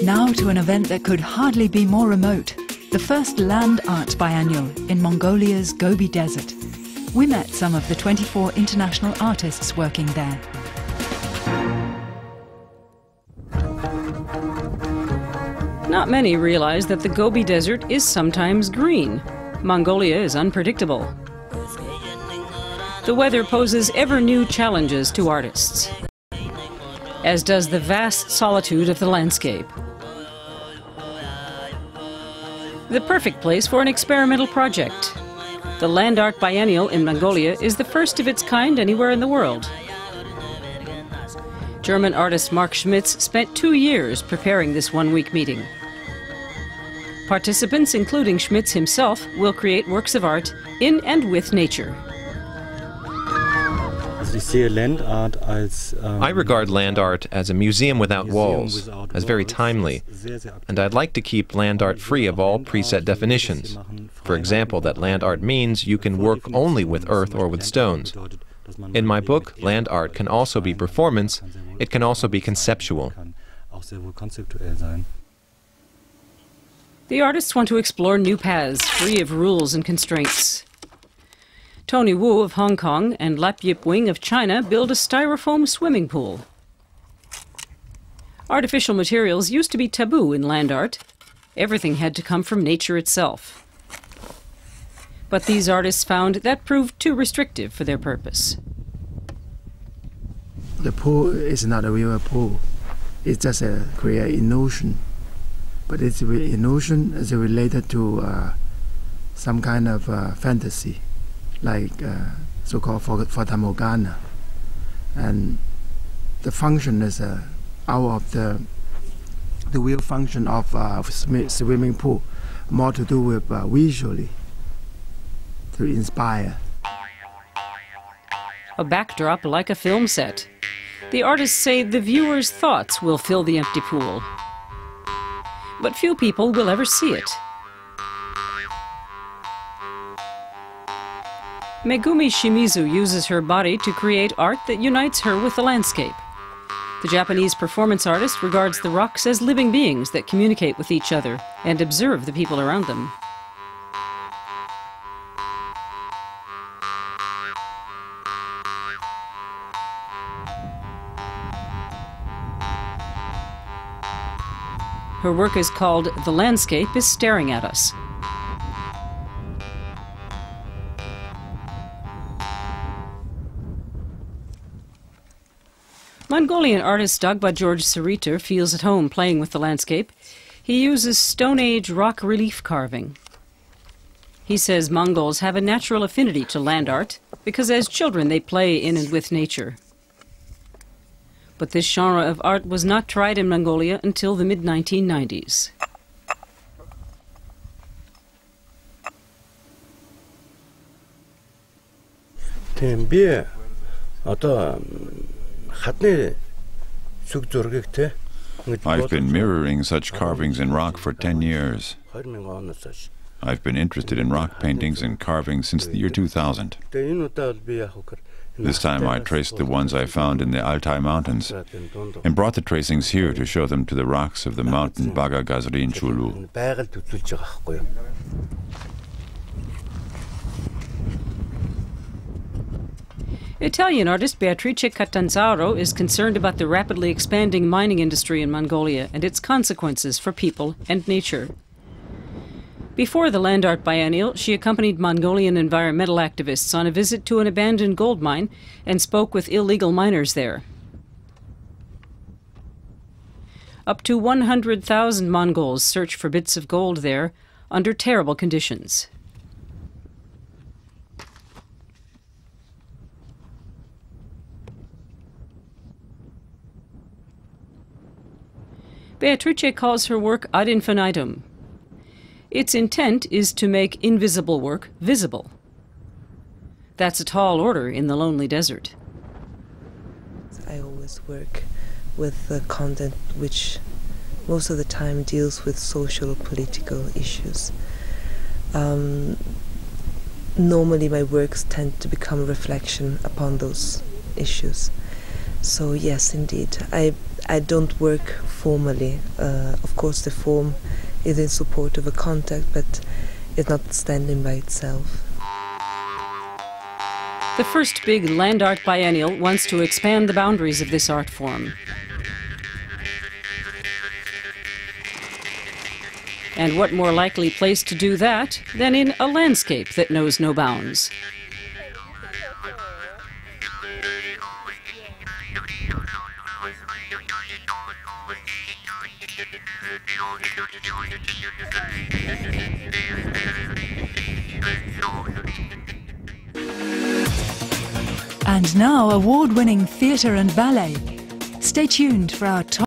Now to an event that could hardly be more remote, the first land art biennial in Mongolia's Gobi Desert. We met some of the 24 international artists working there. Not many realize that the Gobi Desert is sometimes green. Mongolia is unpredictable. The weather poses ever new challenges to artists, as does the vast solitude of the landscape. The perfect place for an experimental project. The Land Art Biennial in Mongolia is the first of its kind anywhere in the world. German artist Mark Schmitz spent 2 years preparing this one-week meeting. Participants, including Schmitz himself, will create works of art in and with nature. I regard land art as a museum without walls, as very timely, and I'd like to keep land art free of all preset definitions. For example, that land art means you can work only with earth or with stones. In my book, land art can also be performance, it can also be conceptual. The artists want to explore new paths, free of rules and constraints. Tony Wu of Hong Kong and Lap Yip Wing of China build a styrofoam swimming pool. Artificial materials used to be taboo in land art. Everything had to come from nature itself. But these artists found that proved too restrictive for their purpose. The pool is not a real pool. It's just a create illusion. But its illusion is related to some kind of fantasy, like so-called Fata Morgana. And the function is out of the real function of swimming pool, more to do with visually, to inspire. A backdrop like a film set. The artists say the viewer's thoughts will fill the empty pool. But few people will ever see it. Megumi Shimizu uses her body to create art that unites her with the landscape. The Japanese performance artist regards the rocks as living beings that communicate with each other and observe the people around them. Her work is called The Landscape is Staring at Us. Mongolian artist Dagba George Sariter feels at home playing with the landscape. He uses Stone Age rock relief carving. He says Mongols have a natural affinity to land art because as children they play in and with nature. But this genre of art was not tried in Mongolia until the mid-1990s. I've been mirroring such carvings in rock for 10 years. I've been interested in rock paintings and carving since the year 2000. This time I traced the ones I found in the Altai Mountains and brought the tracings here to show them to the rocks of the mountain Baga Gazrin Chulu. Italian artist Beatrice Catanzaro is concerned about the rapidly expanding mining industry in Mongolia and its consequences for people and nature. Before the Land Art Biennial, she accompanied Mongolian environmental activists on a visit to an abandoned gold mine and spoke with illegal miners there. Up to 100,000 Mongols search for bits of gold there under terrible conditions. Beatrice calls her work ad infinitum. Its intent is to make invisible work visible. That's a tall order in the lonely desert. I always work with the content which most of the time deals with social, political issues. Normally my works tend to become a reflection upon those issues. So yes, indeed, I I don't work formally. Of course, the form is in support of a contact, but it's not standing by itself. The first big land art biennial wants to expand the boundaries of this art form. And what more likely place to do that than in a landscape that knows no bounds? And now award-winning theatre and ballet. Stay tuned for our top